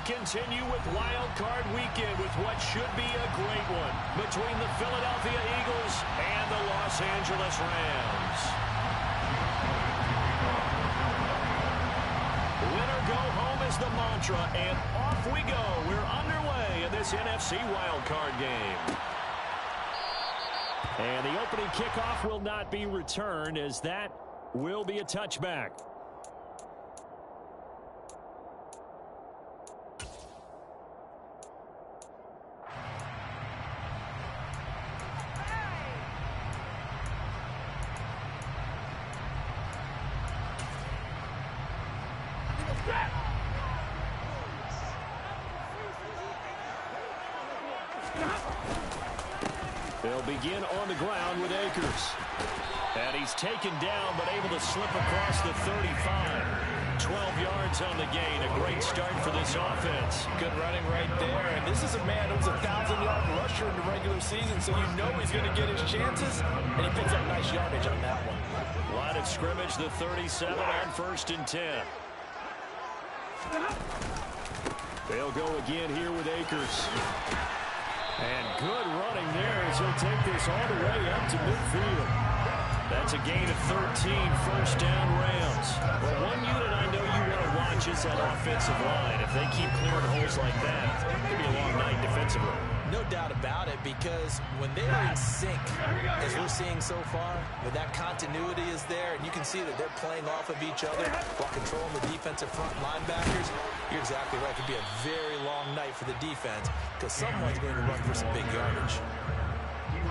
continue with Wild Card Weekend with what should be a great one between the Philadelphia Eagles and the Los Angeles Rams. Winner go home is the mantra, and off we go. We're underway in this NFC Wild Card game. And the opening kickoff will not be returned, as that will be a touchback. They'll begin on the ground with Akers. And he's taken down, but able to slip across the 35. 12 yards on the gain. A great start for this offense. Good running right there. And this is a man who's a 1,000-yard rusher in the regular season, so you know he's going to get his chances. And he picks up nice yardage on that one. Line of scrimmage, the 37 on 1st and 10. They'll go again here with Akers. And good running there as he'll take this all the way up to midfield. That's a gain of 13, first down Rams. Well, one unit I know you want to watch is that offensive line. If they keep clearing holes like that, it could be a long night defensively. No doubt about it, because when they are in sync, as we're seeing so far, when that continuity is there, and you can see that they're playing off of each other while controlling the defensive front linebackers, you're exactly right. It could be a very long night for the defense, because someone's going to run for some big yardage.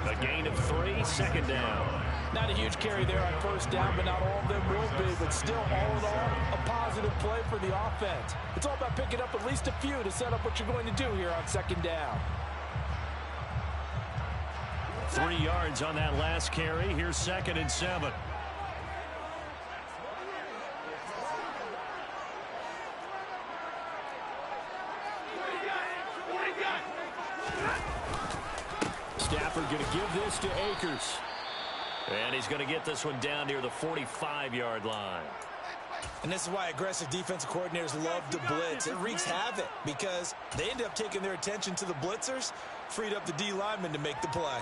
A gain of 3, second down. Not a huge carry there on first down, but not all of them will be. But still, all in all, a positive play for the offense. It's all about picking up at least a few to set up what you're going to do here on second down. 3 yards on that last carry. Here's 2nd and 7. Stafford going to give this to Akers. And he's going to get this one down near the 45-yard line. And this is why aggressive defensive coordinators love to blitz. It wreaks havoc because they end up taking their attention to the blitzers, freed up the D lineman to make the play.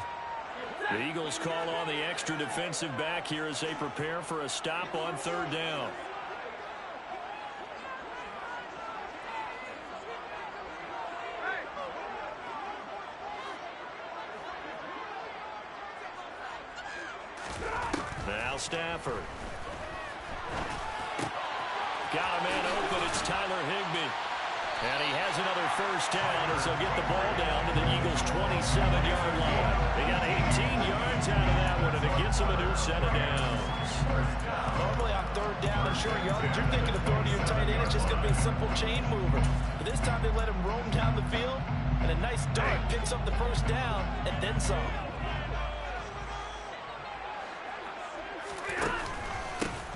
The Eagles call on the extra defensive back here as they prepare for a stop on 3rd down. Now Stafford. Got a man open. It's Tyler Higbee. And he has another first down as they'll get the ball down to the Eagles' 27-yard line. They got 18 yards out of that one, and it gets them a new set of downs. Normally on 3rd down and short yardage, you're thinking of throwing to your tight end. It's just going to be a simple chain mover. But this time they let him roam down the field, and a nice dart picks up the first down and then some.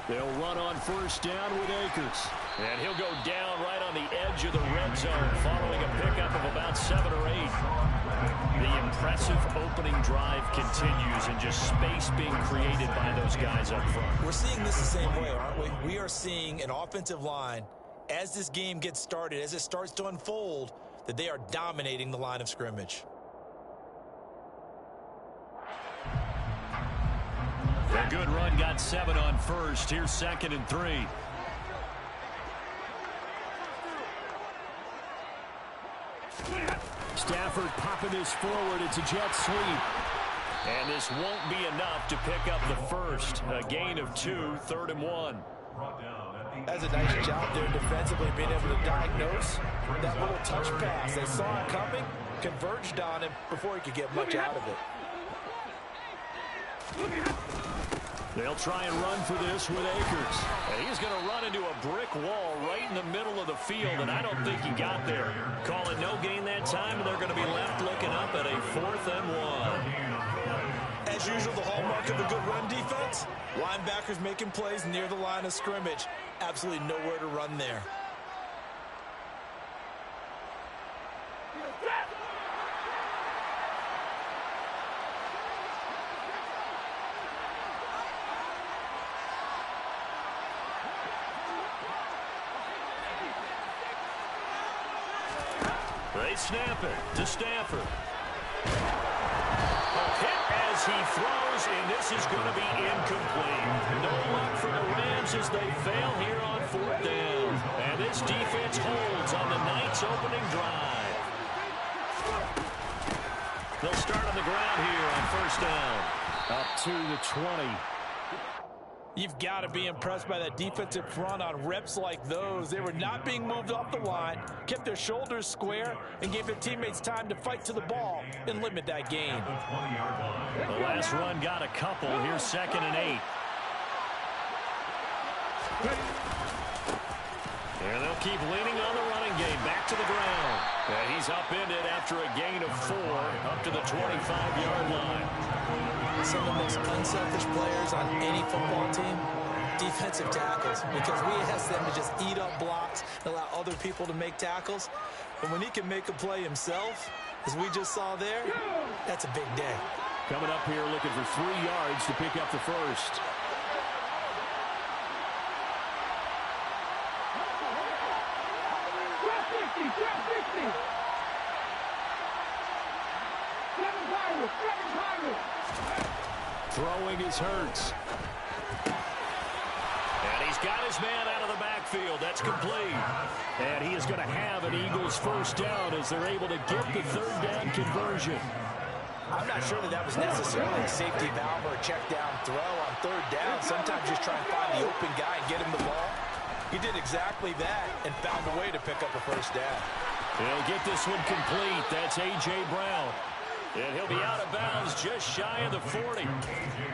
They'll run on first down with Akers. And he'll go down right on the edge of the red zone following a pickup of about 7 or 8. The impressive opening drive continues and just space being created by those guys up front. We're seeing this the same way, aren't we? We are seeing an offensive line, as this game gets started, as it starts to unfold, that they are dominating the line of scrimmage. A good run got 7 on first. Here's 2nd and 3. Stafford popping this forward. It's a jet sweep. And this won't be enough to pick up the first. A gain of 2, 3rd and 1. That's a nice job there defensively, being able to diagnose that little touch pass. They saw it coming, converged on him before he could get much out of it. They'll try and run for this with Akers. And he's going to run into a brick wall right in the middle of the field, and I don't think he got there. Calling no gain that time, and they're going to be left looking up at a 4th and 1. As usual, the hallmark of a good run defense, linebackers making plays near the line of scrimmage. Absolutely nowhere to run there. They snap it to Stafford. A hit as he throws, and this is going to be incomplete. No luck for the Rams as they fail here on 4th down. And this defense holds on the Knights' opening drive. They'll start on the ground here on 1st down. Up to the 20. You've got to be impressed by that defensive front on reps like those. They were not being moved off the line, kept their shoulders square, and gave their teammates time to fight to the ball and limit that gain. The last run got a couple. Here's 2nd and 8. And they'll keep leaning on the running game. Back to the ground. And he's upended after a gain of 4 up to the 25-yard line. Some of the most unselfish players on any football team, defensive tackles, because we ask them to just eat up blocks and allow other people to make tackles. But when he can make a play himself, as we just saw there, that's a big day. Coming up here looking for 3 yards to pick up the first. Throwing is Hurts. And he's got his man out of the backfield. That's complete. And he is going to have an Eagles first down as they're able to get the 3rd down conversion. I'm not sure that was necessarily a safety valve or a check down throw on 3rd down. Sometimes just try and find the open guy and get him the ball. He did exactly that and found a way to pick up a first down. He'll get this one complete. That's A.J. Brown. And he'll be out of bounds just shy of the 40.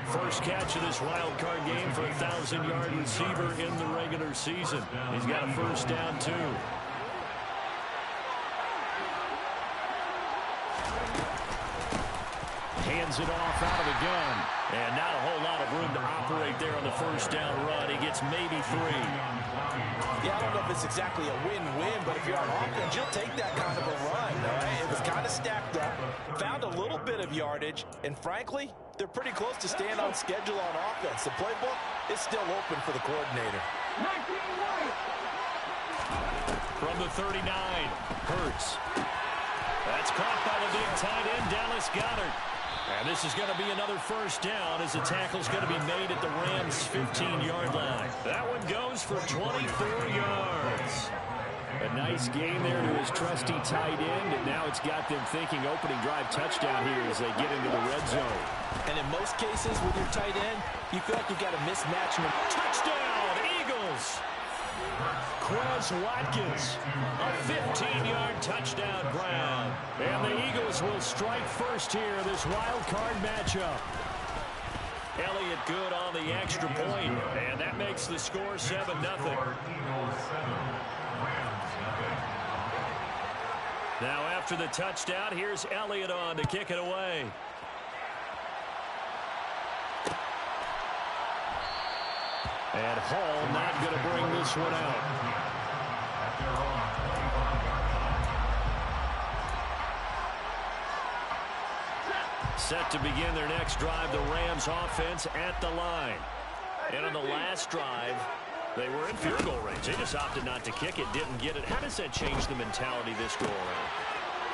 First catch of this wild card game for a 1,000-yard receiver in the regular season. He's got a first down, too. Hands it off out of the gun. And not a whole lot of room to operate there on the first down run. He gets maybe 3. Yeah, I don't know if it's exactly a win-win, but if you're on offense, you'll take that kind of a run, all right? It was kind of stacked up, found a little bit of yardage, and frankly, they're pretty close to staying on schedule on offense. The playbook is still open for the coordinator. From the 39, Hurts. That's caught by the big tight end, Dallas Goedert. And this is going to be another first down as the tackle's going to be made at the Rams' 15-yard line. That one goes for 24 yards. A nice gain there to his trusty tight end, and now it's got them thinking opening drive touchdown here as they get into the red zone. And in most cases with your tight end, you feel like you've got a mismatch. Touchdown, Eagles! Quez Watkins, a 15-yard touchdown ground. And the Eagles will strike first here in this wild card matchup. Elliott good on the extra point, and that makes the score 7-0. Now after the touchdown, here's Elliott on to kick it away. And Hall not going to bring this one out. Set to begin their next drive, the Rams offense at the line. And on the last drive, they were in field goal range. They just opted not to kick it, didn't get it. How does that change the mentality this go around?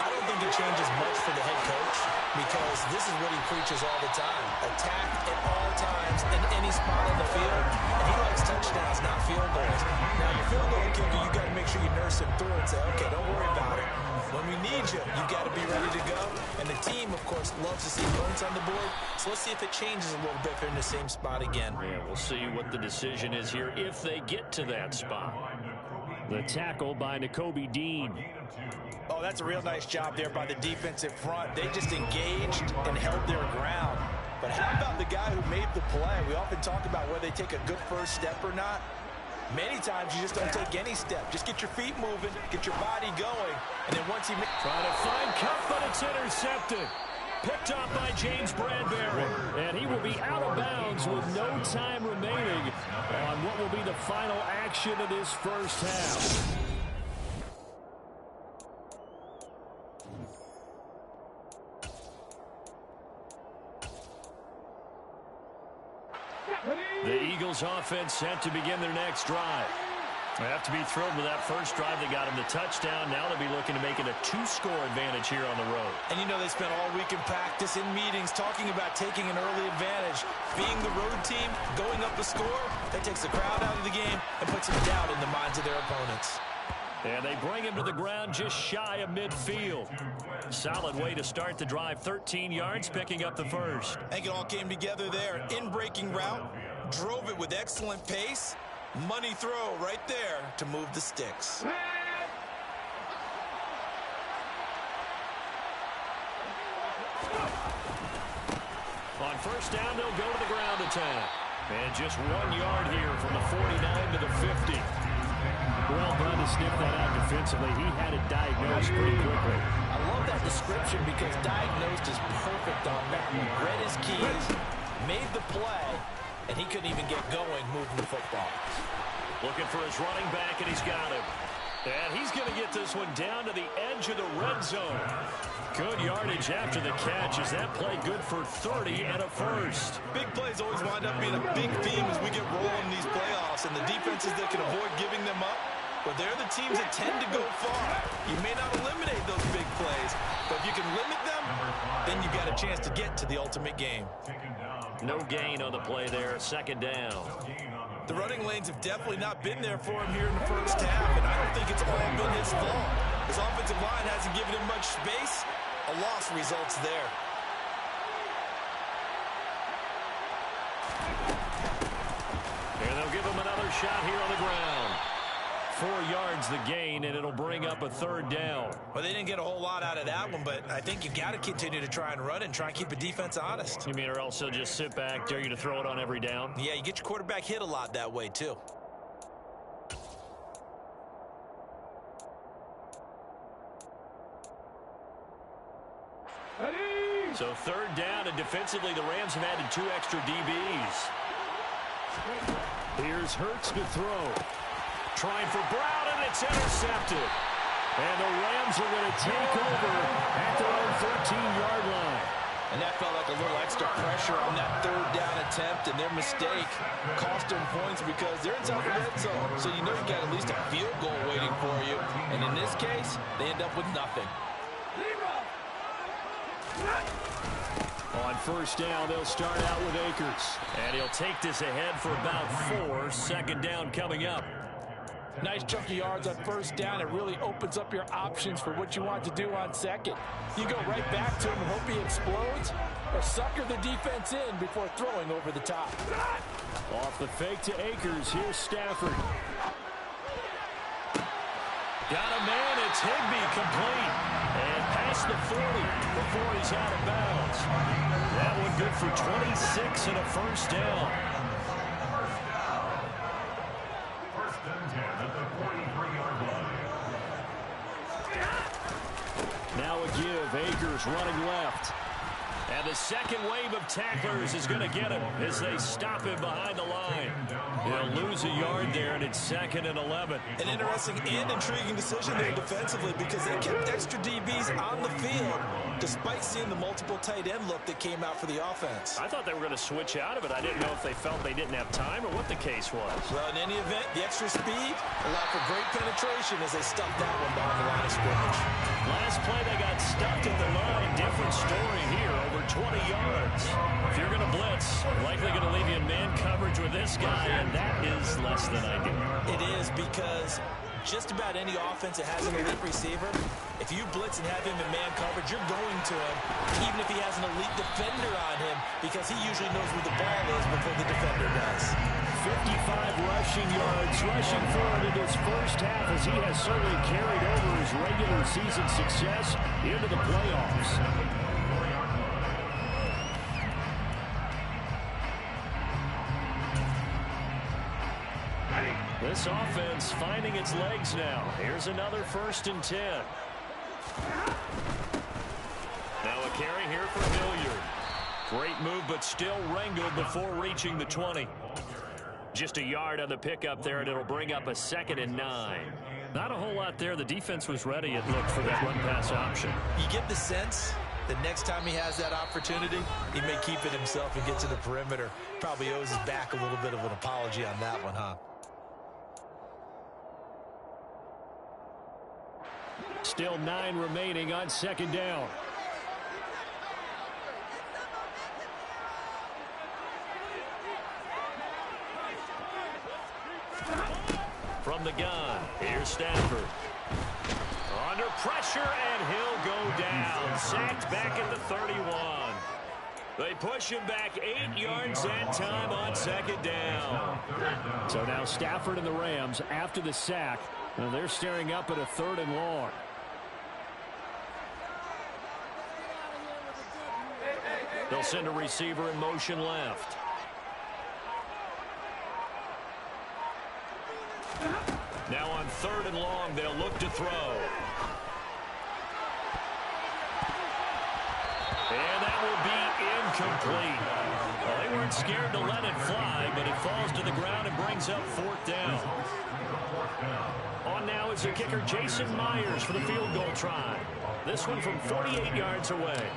I don't think it changes much for the head coach because this is what he preaches all the time. Attack at all times in any spot on the field. And he likes touchdowns, not field goals. Now, your field goal kicker, you got to make sure you nurse him through and say, okay, don't worry about it. When we need you, you got to be ready to go. And the team, of course, loves to see points on the board. So let's see if it changes a little bit if they're in the same spot again. Yeah, we'll see what the decision is here if they get to that spot. The tackle by Nakobe Dean. Oh, that's a real nice job there by the defensive front. They just engaged and held their ground. But how about the guy who made the play? We often talk about whether they take a good first step or not. Many times you just don't take any step. Just get your feet moving, get your body going, and then once you... Trying to find Cup, but it's intercepted. Picked up by James Bradbury. And he will be out of bounds with no time remaining on what will be the final action of this first half. The Eagles offense set to begin their next drive. They have to be thrilled with that first drive that got him the touchdown. Now they'll be looking to make it a 2-score advantage here on the road. And you know they spent all week in practice, in meetings, talking about taking an early advantage. Being the road team, going up a score, that takes the crowd out of the game and puts some doubt in the minds of their opponents. And they bring him to the ground just shy of midfield. Solid way to start the drive. 13 yards, picking up the first. I think it all came together there. In-breaking route, drove it with excellent pace. Money throw right there to move the sticks. On first down, they'll go to the ground attack. And just 1 yard here from the 49 to the 50. Well done to sniff that out defensively. He had it diagnosed pretty quickly. I love that description because diagnosed is perfect on that. He read his keys, made the play, and he couldn't even get going moving the football. Looking for his running back, and he's got him. And he's going to get this one down to the edge of the red zone. Good yardage after the catch. Is that play good for 30 and a first? Big plays always wind up being a big theme as we get rolling in these playoffs. And the defenses that can avoid giving them up, well, they're the teams that tend to go far. You may not eliminate those big plays, but if you can limit them, then you've got a chance to get to the ultimate game. No gain on the play there. Second down. The running lanes have definitely not been there for him here in the first half, and I don't think it's all been his fault. His offensive line hasn't given him much space. A loss results there. And they'll give him another shot here on the ground. 4 yards the gain, and it'll bring up a third down. Well, they didn't get a whole lot out of that one, but I think you got to continue to try and run and try and keep the defense honest. You mean or else he'll just sit back, dare you to throw it on every down? Yeah, you get your quarterback hit a lot that way, too. So third down, and defensively the Rams have added 2 extra DBs. Here's Hurts to throw. Trying for Brown, and it's intercepted. And the Rams are going to take over at their own 13-yard line. And that felt like a little extra pressure on that third down attempt, and their mistake cost them points because they're inside the red zone. So you know you got at least a field goal waiting for you. And in this case, they end up with nothing. On first down, they'll start out with Akers. And he'll take this ahead for about 4. Second down coming up. Nice chunky yards on first down. It really opens up your options for what you want to do on second. You go right back to him and hope he explodes, or sucker the defense in before throwing over the top. Off the fake to Akers. Here's Stafford. Got a man. It's Higbee complete. And past the 40 before he's out of bounds. That one good for 26 and a first down. Now a give. Akers running left. And the second wave of tacklers is going to get him as they stop him behind the line. He'll lose a yard there, and it's 2nd and 11. An interesting and intriguing decision there defensively because they kept extra DBs on the field despite seeing the multiple tight end look that came out for the offense. I thought they were going to switch out of it. I didn't know if they felt they didn't have time or what the case was. Well, in any event, the extra speed allowed for great penetration as they stuffed that one behind the line of scrimmage. Last play, they got stuffed at the line. Different story here, over 20 yards. If you're going to blitz, likely going to leave you in man coverage with this guy, and that is less than ideal. It is because just about any offense that has an elite receiver, if you blitz and have him in man coverage, you're going to him, even if he has an elite defender on him, because he usually knows where the ball is before the defender does. 55 rushing yards, rushing forward in his first half as he has certainly carried over his regular season success into the playoffs. This offense finding its legs now. Here's another 1st and 10. Now a carry here for Hilliard. Great move, but still wrangled before reaching the 20. Just a yard on the pickup there, and it'll bring up a 2nd and 9. Not a whole lot there. The defense was ready, it looked, for that run-pass option. You get the sense that next time he has that opportunity, he may keep it himself and get to the perimeter. Probably owes his back a little bit of an apology on that one, huh? Still 9 remaining on second down. From the gun, here's Stafford. Under pressure, and he'll go down. Sacked back at the 31. They push him back 8 yards that time on second down. So now Stafford and the Rams, after the sack, they're staring up at a 3rd and long. They'll send a receiver in motion left. Now on 3rd and long, they'll look to throw. And that will be incomplete. Well, they weren't scared to let it fly, but it falls to the ground and brings up 4th down. On now is the kicker, Jason Myers, for the field goal try. This one from 48 yards away.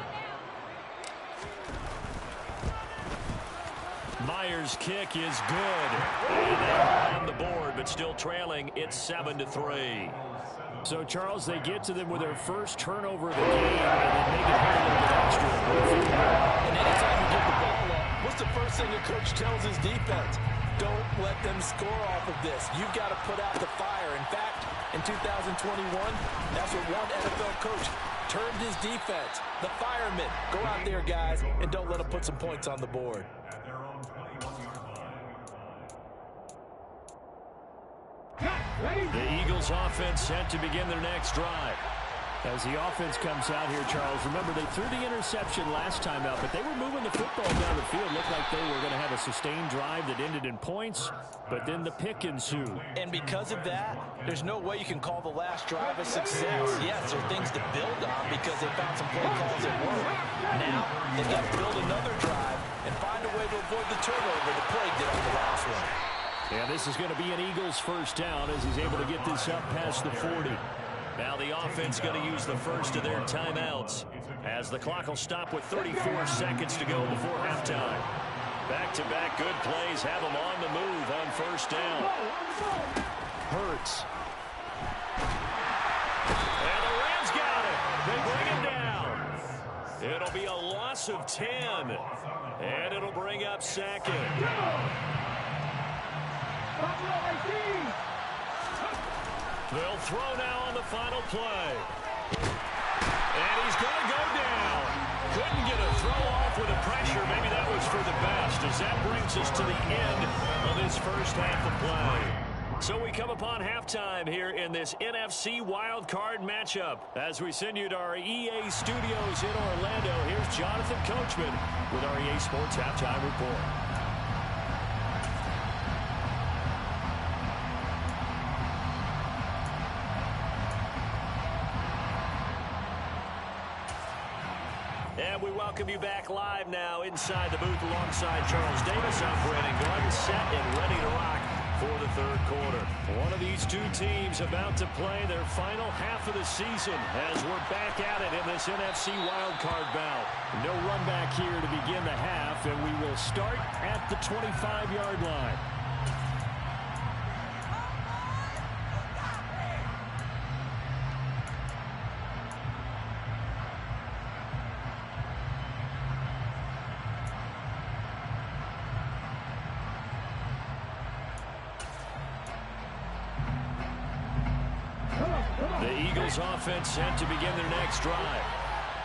Myers' kick is good. And they're on the board, but still trailing. It's 7-3. So, Charles, they get to them with their first turnover of the game, and then make it a little bit extra. And anytime you give the ball up, what's the first thing a coach tells his defense? Don't let them score off of this. You've got to put out the fire. In fact, in 2021, that's what one NFL coach termed his defense. The firemen. Go out there, guys, and don't let them put some points on the board. The Eagles offense set to begin their next drive. As the offense comes out here, Charles, remember they threw the interception last time out, but they were moving the football down the field. Looked like they were going to have a sustained drive that ended in points, but then the pick ensued. And because of that, there's no way you can call the last drive a success. Yes, there are things to build on because they found some play calls that work. Now, they've got to build another drive and find a way to avoid the turnover the plague did on the last one. Yeah, this is going to be an Eagles first down as he's able to get this up past the 40. Now the offense going to use the first of their timeouts as the clock will stop with 34 seconds to go before halftime. Back-to-back good plays have them on the move on first down. Hurts. And the Rams got it. They bring him down. It'll be a loss of 10. And it'll bring up second. They'll throw now on the final play. And he's going to go down. Couldn't get a throw off with the pressure. Maybe that was for the best, as that brings us to the end of this first half of play. So we come upon halftime here in this NFC wildcard matchup. As we send you to our EA studios in Orlando, here's Jonathan Coachman with our EA Sports Halftime Report. And we welcome you back live now inside the booth alongside Charles Davis. I'm Brandon Glenn, set and ready to rock for the third quarter. One of these two teams about to play their final half of the season as we're back at it in this NFC wildcard bout. No run back here to begin the half, and we will start at the 25-yard line. The Eagles offense set to begin their next drive.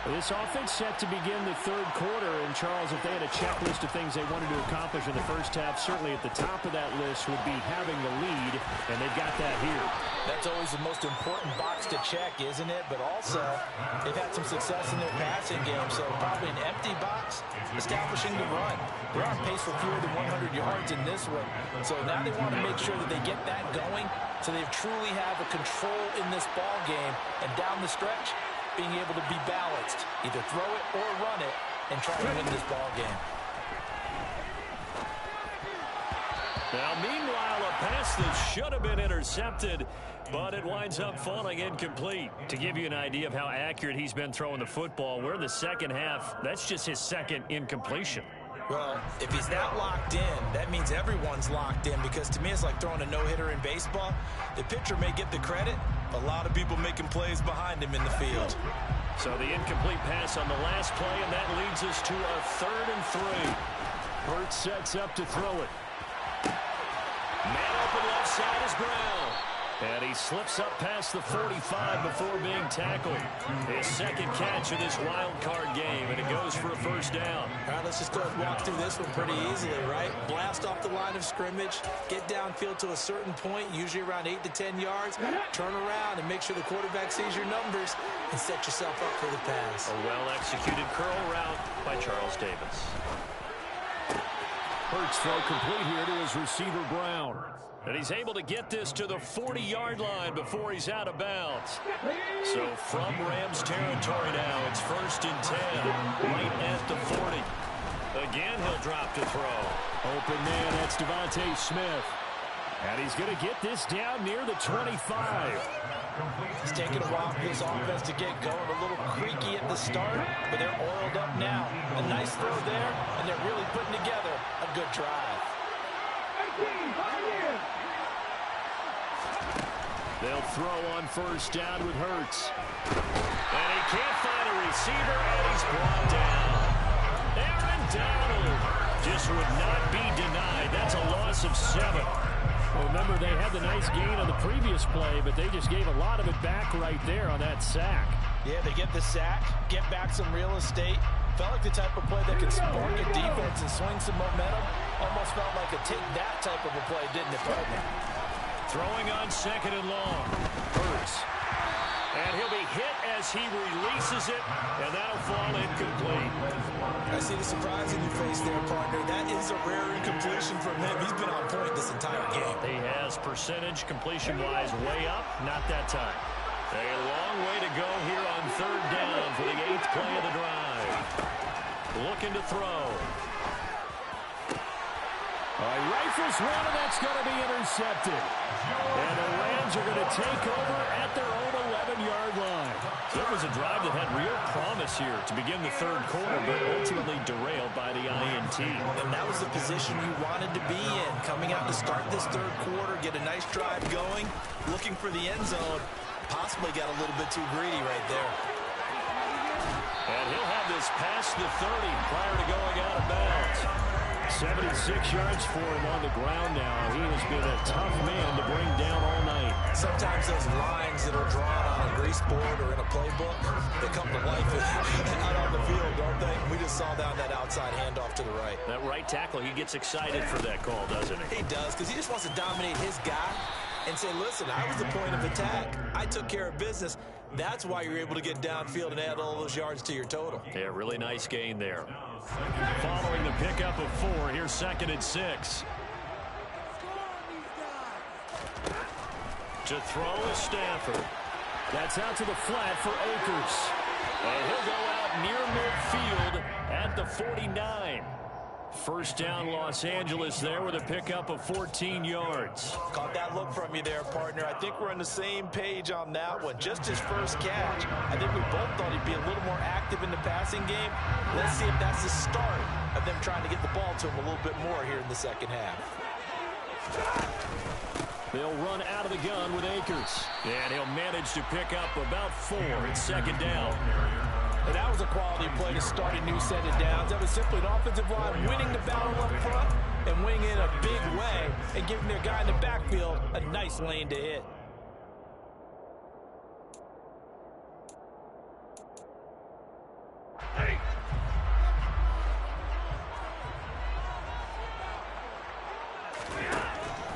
This offense set to begin the third quarter, and Charles, if they had a checklist of things they wanted to accomplish in the first half, certainly at the top of that list would be having the lead, and they've got that here. That's always the most important box to check, isn't it? But also, they've had some success in their passing game, so probably an empty box, establishing the run. They're on pace for fewer than 100 yards in this one, so now they want to make sure that they get that going so they truly have a control in this ball game, and down the stretch, being able to be balanced, either throw it or run it, and try to win this ball game. Now, meanwhile, a pass that should have been intercepted, but it winds up falling incomplete. To give you an idea of how accurate he's been throwing the football, we're in the second half. That's just his second incompletion. Well, if he's that locked in, that means everyone's locked in, because to me it's like throwing a no-hitter in baseball. The pitcher may get the credit, but a lot of people making plays behind him in the field. So the incomplete pass on the last play, and that leads us to a 3rd and 3. Hurts sets up to throw it. Man open left side is Brown. And he slips up past the 45 before being tackled. His second catch of this wild card game, and it goes for a first down. All right, let's just go ahead and walk through this one pretty easily, right? Blast off the line of scrimmage, get downfield to a certain point, usually around 8 to 10 yards, turn around and make sure the quarterback sees your numbers and set yourself up for the pass. A well-executed curl route by Charles Davis. Hurts throw complete here to his receiver, Brown. And he's able to get this to the 40-yard line before he's out of bounds. So from Rams territory now, it's 1st and 10, right at the 40. Again, he'll drop to throw. Open man, that's Devontae Smith. And he's going to get this down near the 25. It's taken a while for this offense to get going. A little creaky at the start, but they're oiled up now. A nice throw there, and they're really putting together a good drive. They'll throw on 1st down with Hurts. And he can't find a receiver, and he's brought down. Aaron Donald just would not be denied. That's a loss of 7. Well, remember, they had the nice gain on the previous play, but they just gave a lot of it back right there on that sack. Yeah, they get the sack, get back some real estate. Felt like the type of play that can spark a defense and swing some momentum. Almost felt like a take-that type of a play, didn't it, partner? Throwing on 2nd and long. Hurts. And he'll be hit as he releases it, and that'll fall incomplete. I see the surprise in your face there, partner. That is a rare incompletion from him. He's been on point this entire game. He has percentage completion-wise way up, not that time. A long way to go here on 3rd down for the 8th play of the drive. Looking to throw. Rifles one, and that's going to be intercepted. And the Rams are going to take over at their own 11-yard line. So it was a drive that had real promise here to begin the 3rd quarter, but ultimately derailed by the INT. And that was the position you wanted to be in. Coming out to start this 3rd quarter, get a nice drive going, looking for the end zone. Possibly got a little bit too greedy right there. And he'll have this past the 30 prior to going out of bounds. 76 yards for him on the ground now. He has been a tough man to bring down all night. Sometimes those lines that are drawn on a grease board or in a playbook, they come to life out on the field, don't they? We just saw down that outside handoff to the right. That right tackle, he gets excited for that call, doesn't he? He does, because he just wants to dominate his guy and say, listen, I was the point of attack. I took care of business. That's why you're able to get downfield and add all those yards to your total. Yeah, really nice gain there. Following the pickup of 4, here's 2nd and 6. To throw is Stafford. That's out to the flat for Akers. And he'll go out near midfield at the 49. 1st down Los Angeles there with a pickup of 14 yards. Caught that look from you there, partner. I think we're on the same page on that one. Just his first catch. I think we both thought he'd be a little more active in the passing game. Let's see if that's the start of them trying to get the ball to him a little bit more here in the 2nd half. They'll run out of the gun with Akers. And he'll manage to pick up about 4. It's 2nd down. And that was a quality play to start a new set of downs. That was simply an offensive line winning the battle up front and winning in a big way and giving their guy in the backfield a nice lane to hit.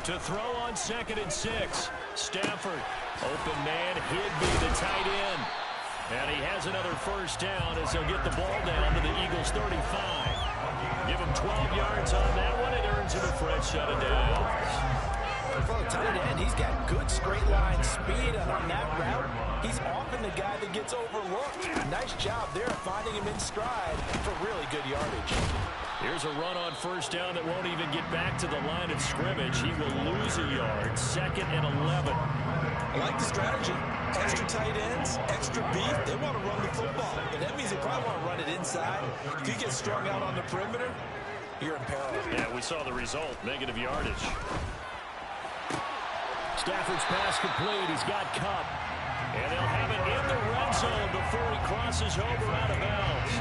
To throw on 2nd and 6. Stafford. Open man, Higby, the tight end. And he has another 1st down as he'll get the ball down to the Eagles' 35. Give him 12 yards on that one. It earns him a fresh set of downs. For a tight end, he's got good straight line speed, and on that route, he's often the guy that gets overlooked. Nice job there finding him in stride for really good yardage. Here's a run on 1st down that won't even get back to the line of scrimmage. He will lose a yard. 2nd and 11. I like the strategy. Extra tight ends, extra beef. They want to run the football. And that means they probably want to run it inside. If he gets strung out on the perimeter, you're in peril. Yeah, we saw the result, negative yardage. Stafford's pass complete. He's got Cup. And they'll have it in the red zone before he crosses over out of bounds.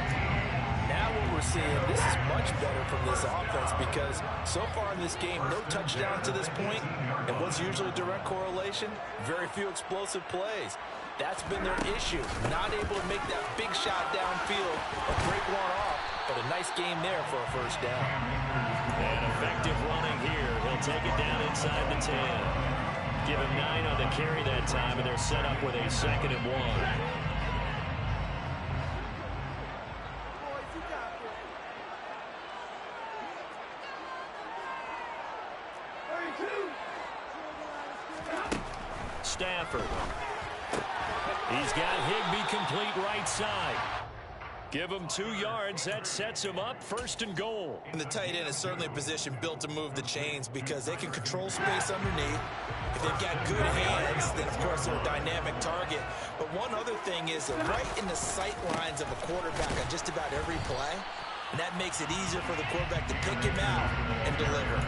Now what we're seeing, this is much better from this offense because so far in this game, no touchdown to this point. And what's usually direct correlation? Very few explosive plays. That's been their issue. Not able to make that big shot downfield or break one off. But a nice game there for a first down. And effective running here. He'll take it down inside the 10. Give him 9 on the carry that time, and they're set up with a 2nd and 1. Stafford. He's got Higbee complete right side. Give him 2 yards. That sets him up 1st and goal. And the tight end is certainly a position built to move the chains because they can control space underneath. If they've got good hands, then, of course, they're a dynamic target. But one other thing is that right in the sight lines of a quarterback on just about every play, and that makes it easier for the quarterback to pick him out and deliver.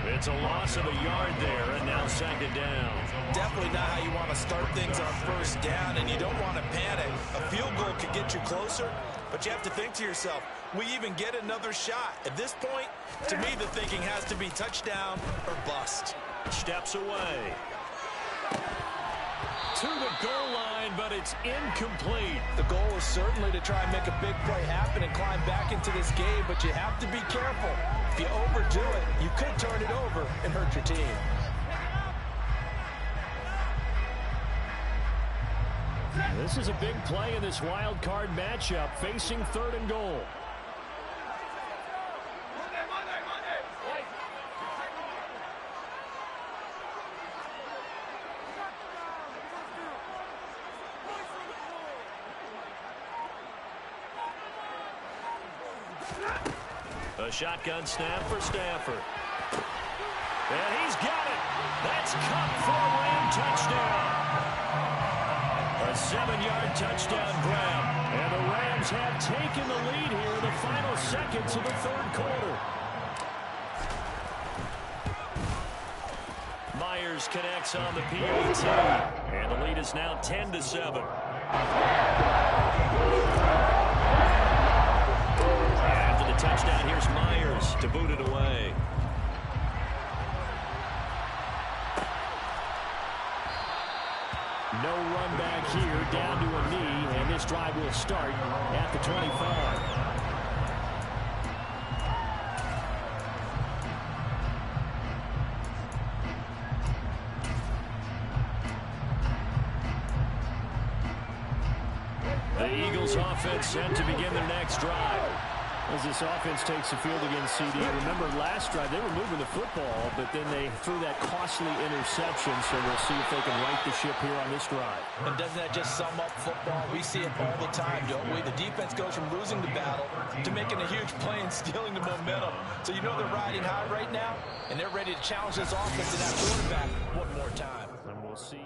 It's a loss of a yard there, and now 2nd down. Definitely not how you want to start things on 1st down, and you don't want to panic. A field goal could get you closer, but you have to think to yourself, we even get another shot. At this point, to me, the thinking has to be touchdown or bust. Steps away. To the goal line, but it's incomplete. The goal is certainly to try and make a big play happen and climb back into this game, but you have to be careful. If you overdo it, you could turn it over and hurt your team. This is a big play in this wild card matchup, facing 3rd and goal. A shotgun snap for Stafford. And he's got it. That's Cup for a Ram touchdown. A 7-yard touchdown grab. And the Rams have taken the lead here in the final seconds of the 3rd quarter. Myers connects on the PAT. And the lead is now 10-7. After the touchdown, here's Myers to boot it away. No run back here, down to a knee, and this drive will start at the 25. The Eagles offense set to begin their next drive. As this offense takes the field against CD, remember last drive they were moving the football, but then they threw that costly interception, so we'll see if they can right the ship here on this drive. And doesn't that just sum up football? We see it all the time, don't we? The defense goes from losing the battle to making a huge play and stealing the momentum. So you know they're riding high right now, and they're ready to challenge this offense and that quarterback one more time. And we'll see.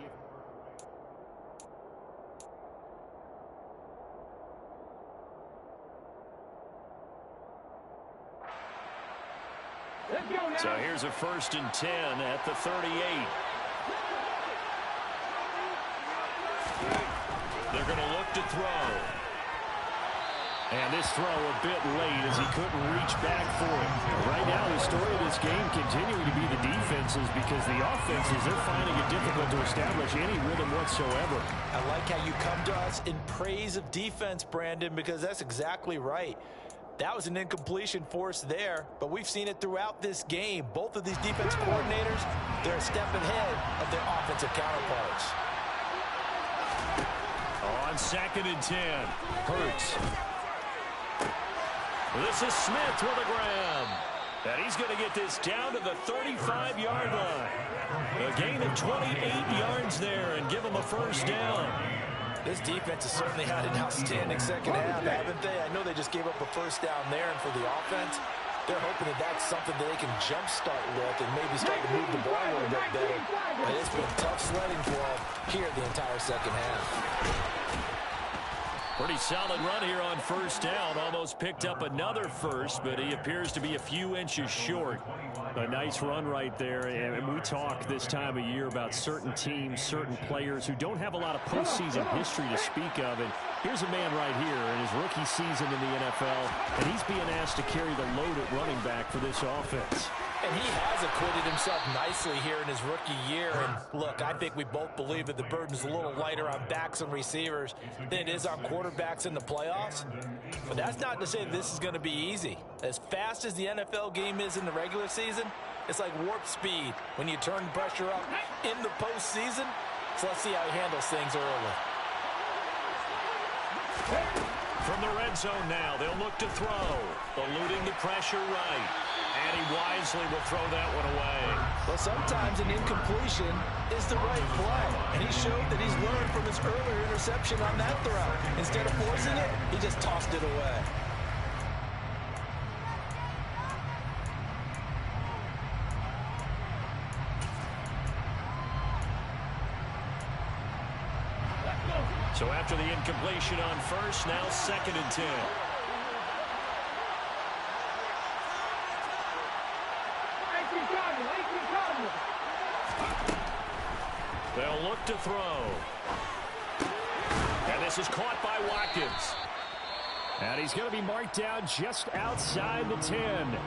So here's a 1st and 10 at the 38. They're going to look to throw. And this throw a bit late as he couldn't reach back for it. Right now, the story of this game continuing to be the defenses because the offenses, they're finding it difficult to establish any rhythm whatsoever. I like how you come to us in praise of defense, Brandon, because that's exactly right. That was an incompletion forced there, but we've seen it throughout this game. Both of these defense coordinators, they're a step ahead of their offensive counterparts. On 2nd and 10, Hurts. This is Smith with a grab. And he's going to get this down to the 35-yard line. A gain of 28 yards there and give him a 1st down. This defense has certainly had an outstanding second half, haven't they? I know they just gave up a 1st down there, and for the offense, they're hoping that that's something that they can jumpstart with and maybe start to move the ball a little bit better. But it's been tough sledding for them here the entire second half. Pretty solid run here on first down. Almost picked up another first, but he appears to be a few inches short. A nice run right there. And we talk this time of year about certain teams, certain players who don't have a lot of postseason history to speak of. And here's a man right here in his rookie season in the NFL, and he's being asked to carry the load at running back for this offense. And he has acquitted himself nicely here in his rookie year. And look, I think we both believe that the burden's a little lighter on backs and receivers than it is on quarterbacks in the playoffs. But that's not to say that this is going to be easy. As fast as the NFL game is in the regular season, it's like warp speed when you turn pressure up in the postseason. So let's see how he handles things early. From the red zone now, they'll look to throw, eluding the pressure right. And he wisely will throw that one away. Well, sometimes an incompletion is the right play. And he showed that he's learned from his earlier interception on that throw. Instead of forcing it, he just tossed it away. So after the incompletion on first, now 2nd and 10. They'll look to throw. And this is caught by Watkins. And he's going to be marked down just outside the 10.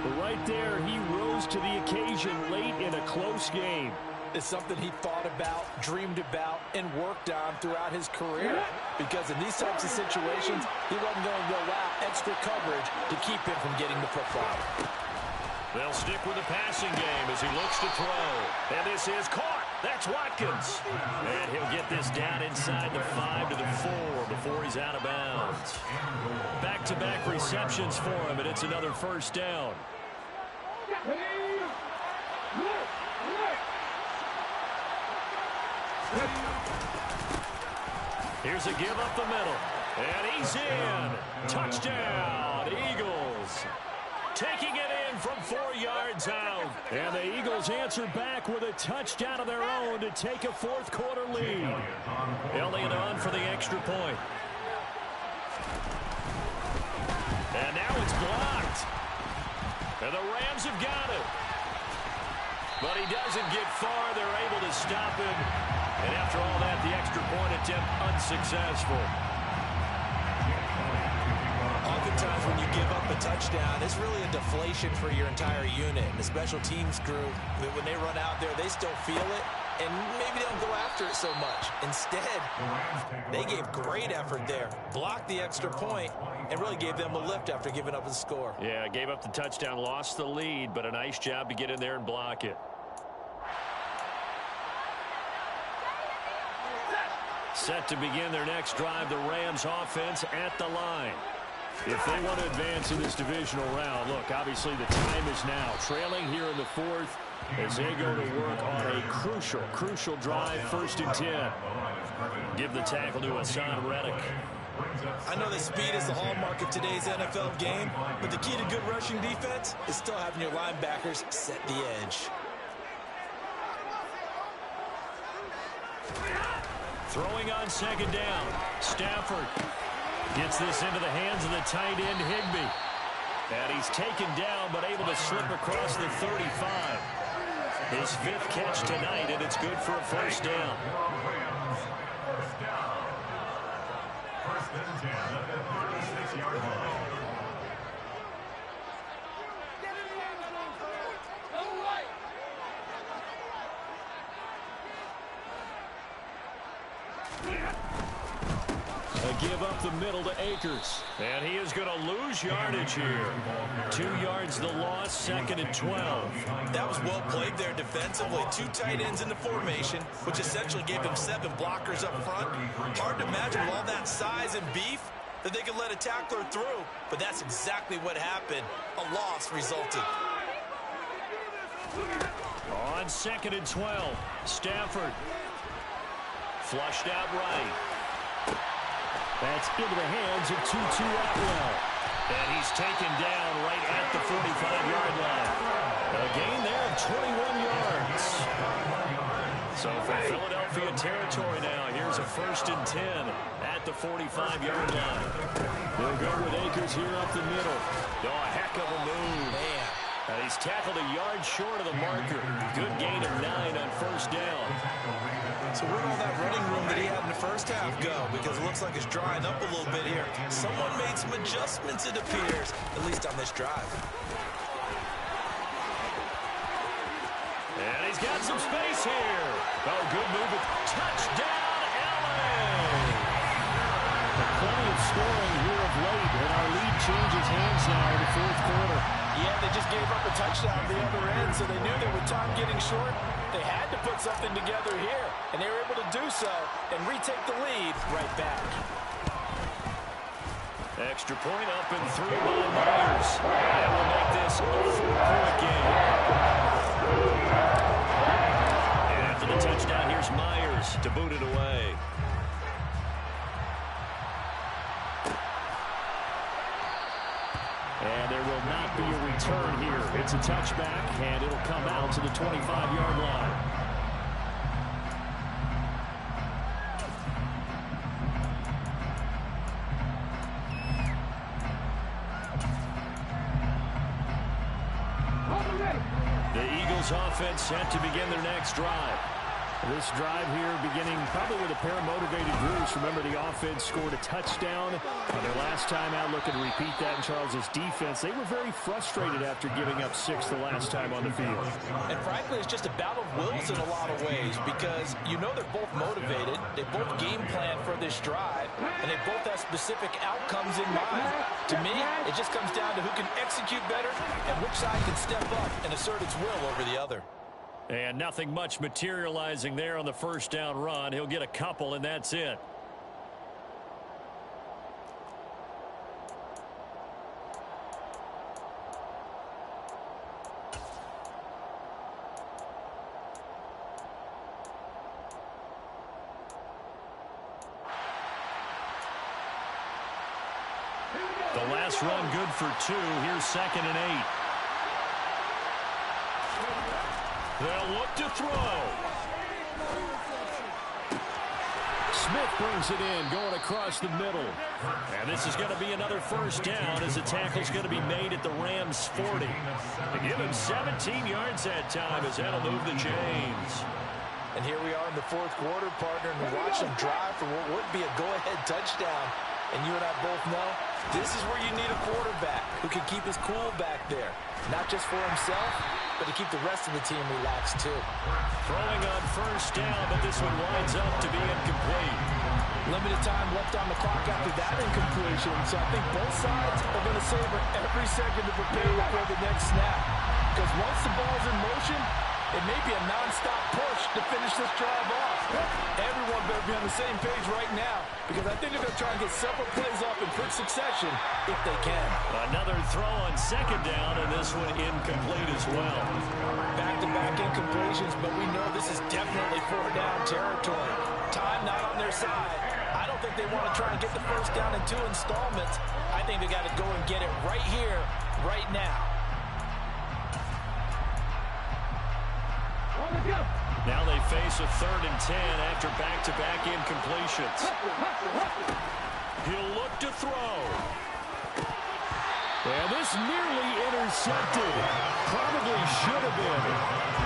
But right there, he rose to the occasion late in a close game. It's something he thought about, dreamed about, and worked on throughout his career. Because in these types of situations, he wasn't going to allow extra coverage to keep him from getting the football. They'll stick with the passing game as he looks to throw. And this is caught. That's Watkins. And he'll get this down inside the 5 to the 4 before he's out of bounds. Back-to-back receptions for him, and it's another first down. Here's a give up the middle. And he's in. Touchdown, Eagles. Taking it in from 4 yards out. And the Eagles answer back with a touchdown of their own to take a fourth-quarter lead. Elliott on for the extra point. And now it's blocked. And the Rams have got it. But he doesn't get far. They're able to stop him. And after all that, the extra point attempt unsuccessful. Oftentimes when you give up a touchdown, it's really a deflation for your entire unit. And the special teams group, when they run out there, they still feel it. And maybe they don't go after it so much. Instead, they gave great effort there. Blocked the extra point and really gave them a lift after giving up the score. Yeah, gave up the touchdown, lost the lead, but a nice job to get in there and block it. Set to begin their next drive, the Rams offense at the line. If they want to advance in this divisional round, look, obviously the time is now. Trailing here in the 4th as they go to work on a crucial drive, 1st and 10. Give the tackle to Hassan Reddick. I know that speed is the hallmark of today's NFL game, but the key to good rushing defense is still having your linebackers set the edge. Throwing on 2nd down. Stafford gets this into the hands of the tight end, Higbee. And he's taken down, but able to slip across the 35. His 5th catch tonight, and it's good for a first down. First and 10 at the 36-yard line. A give up the middle to Akers. And he is going to lose yardage here. 2 yards the loss, 2nd and 12. That was well played there defensively. 2 tight ends in the formation, which essentially gave them 7 blockers up front. Hard to imagine with all that size and beef that they could let a tackler through. But that's exactly what happened. A loss resulted. On 2nd and 12, Stafford. Flushed out right. That's into the hands of Tutu Atwell. And he's taken down right at the 45-yard line. A gain there of 21 yards. So for Philadelphia territory now, here's a 1st and 10 at the 45-yard line. They'll go with Akers here up the middle. Oh, a heck of a move. Man. He's tackled a yard short of the marker. Good gain of 9 on 1st down. So where'd all that running room that he had in the first half go? Because it looks like it's drying up a little bit here. Someone made some adjustments, it appears, at least on this drive. And he's got some space here. Oh, good move. Touchdown, LA! Plenty of scoring here of late, and our lead changes hands now in the 4th quarter. Yeah, they just gave up a touchdown at the other end, so they knew that with time getting short, they had to put something together here, and they were able to do so and retake the lead right back. Extra point up and through by Myers. That will make this a 4-point game. And after the touchdown, here's Myers to boot it away. And there will not be a return here. It's a touchback, and it'll come out to the 25-yard line. The Eagles offense set to begin their next drive. This drive here beginning probably with a pair of motivated groups. Remember, the offense scored a touchdown on their last time out. Looking to repeat that in Charles's defense. They were very frustrated after giving up 6 the last time on the field. And frankly, it's just a battle of wills in a lot of ways because you know they're both motivated. They both game plan for this drive, and they both have specific outcomes in mind. To me, it just comes down to who can execute better and which side can step up and assert its will over the other. And nothing much materializing there on the 1st down run. He'll get a couple, and that's it. The last run good for 2. Here's 2nd and 8. They'll look to throw. Smith brings it in, going across the middle. And this is going to be another 1st down as the tackle's going to be made at the Rams' 40. They give him 17 yards that time as that'll move the chains. And here we are in the 4th quarter, partner, and we watch them drive for what would be a go-ahead touchdown. And you and I both know this is where you need a quarterback who can keep his cool back there. Not just for himself, but to keep the rest of the team relaxed too. Throwing on 1st down, but this one winds up to be incomplete. Limited time left on the clock after that incompletion, so I think both sides are going to savor every second to prepare before the next snap. Because once the ball's in motion, it may be a non-stop push to finish this drive off. Everyone better be on the same page right now because I think they're going to try and get several plays off in quick succession if they can. Another throw on 2nd down, and this one incomplete as well. Back-to-back incompletions, but we know this is definitely 4-down territory. Time not on their side. I don't think they want to try and get the 1st down in 2 installments. I think they got to go and get it right here, right now. Now they face a 3rd and 10 after back-to-back incompletions. He'll look to throw. And this nearly intercepted. Probably should have been.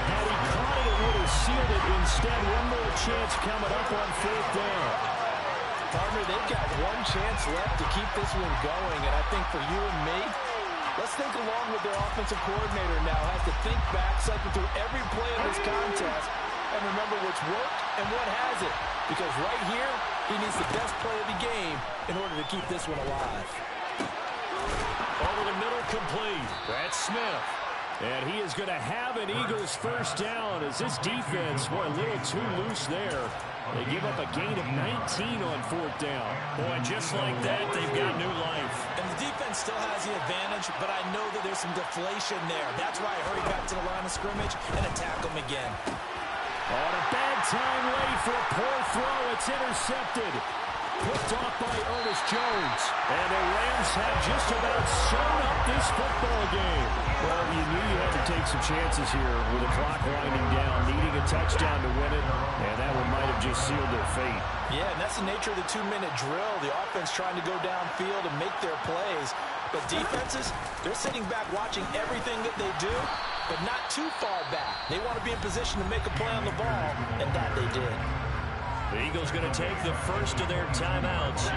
Had he caught it, it would have sealed it. Instead, one more chance coming up on 4th down. Partner, they've got one chance left to keep this one going, and I think for you and me, let's think along with their offensive coordinator now. Has to think back, cycle through every play of this contest, and remember what's worked and what hasn't. Because right here, he needs the best play of the game in order to keep this one alive. Over the middle, complete. That's Smith. And he is going to have an Eagles 1st down as this defense, boy, a little too loose there. They give up a gain of 19 on 4th down. Boy, just like that, they've got new life. And the defense still has the advantage, but I know that there's some deflation there. That's why I hurry back to the line of scrimmage and attack them again. On a bad time late for a poor throw. It's intercepted. Picked off by Ernest Jones. And the Rams have just about sewn up this football game. Well, you knew you had to take some chances here with the clock winding down, needing a touchdown to win it, and that one might have just sealed their fate. Yeah, and that's the nature of the 2-minute drill. The offense trying to go downfield and make their plays. But defenses, they're sitting back watching everything that they do, but not too far back. They want to be in position to make a play on the ball, and that they did. The Eagles going to take the first of their timeouts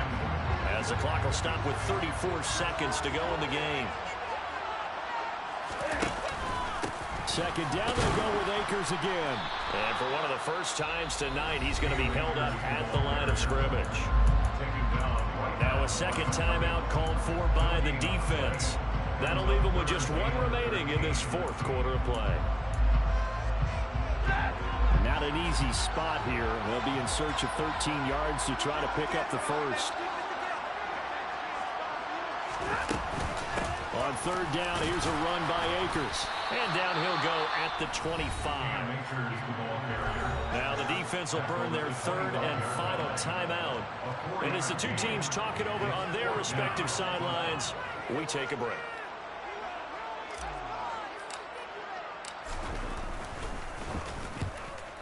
as the clock will stop with 34 seconds to go in the game. Second down, they'll go with Akers again. And for one of the first times tonight, he's going to be held up at the line of scrimmage. Now a second timeout called for by the defense. That'll leave them with just one remaining in this fourth quarter of play. Not an easy spot here. They'll be in search of 13 yards to try to pick up the first. On third down, here's a run by Akers. And down he'll go at the 25. Now the defense will burn their third and final timeout. And as the two teams talk it over on their respective sidelines, we take a break.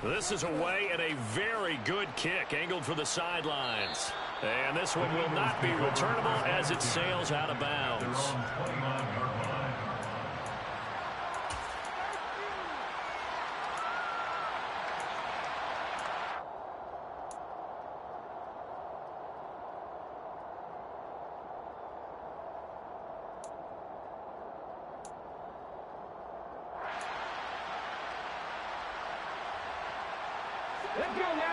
This is away and a very good kick angled for the sidelines. And this one will not be returnable as it sails out of bounds.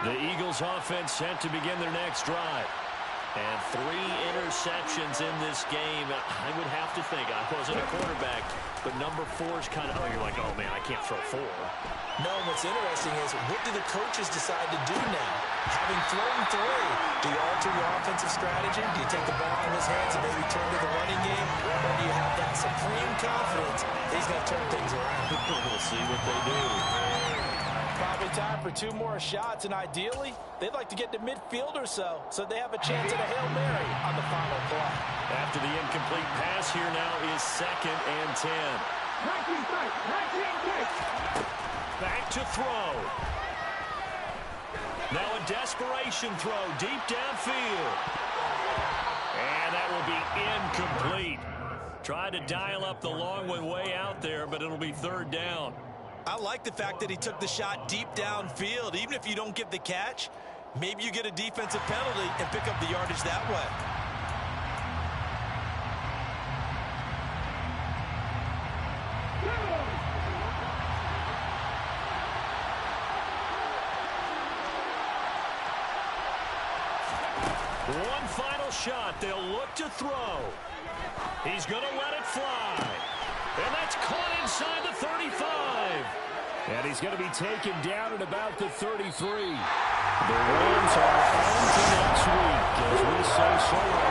The Eagles offense set to begin their next drive. And 3 interceptions in this game. I would have to think, I wasn't a quarterback, but number 4 is kind of, you're like, oh man, I can't throw 4. No, what's interesting is, what do the coaches decide to do now? Having thrown 3, do you alter your offensive strategy? Do you take the ball in his hands and maybe turn to the running game? Or do you have that supreme confidence he's going to turn things around? We'll see what they do. Probably time for 2 more shots, and ideally, they'd like to get to midfield or so they have a chance at a Hail Mary on the final play. After the incomplete pass, here now is 2nd and 10. Back to throw. Now a desperation throw deep downfield. And that will be incomplete. Tried to dial up the long one way out there, but it'll be 3rd down. I like the fact that he took the shot deep downfield. Even if you don't get the catch, maybe you get a defensive penalty and pick up the yardage that way. One final shot. They'll look to throw. He's going to let it fly. And that's caught inside the 35. And he's going to be taken down at about the 33. The Rams are on to next week, as we say so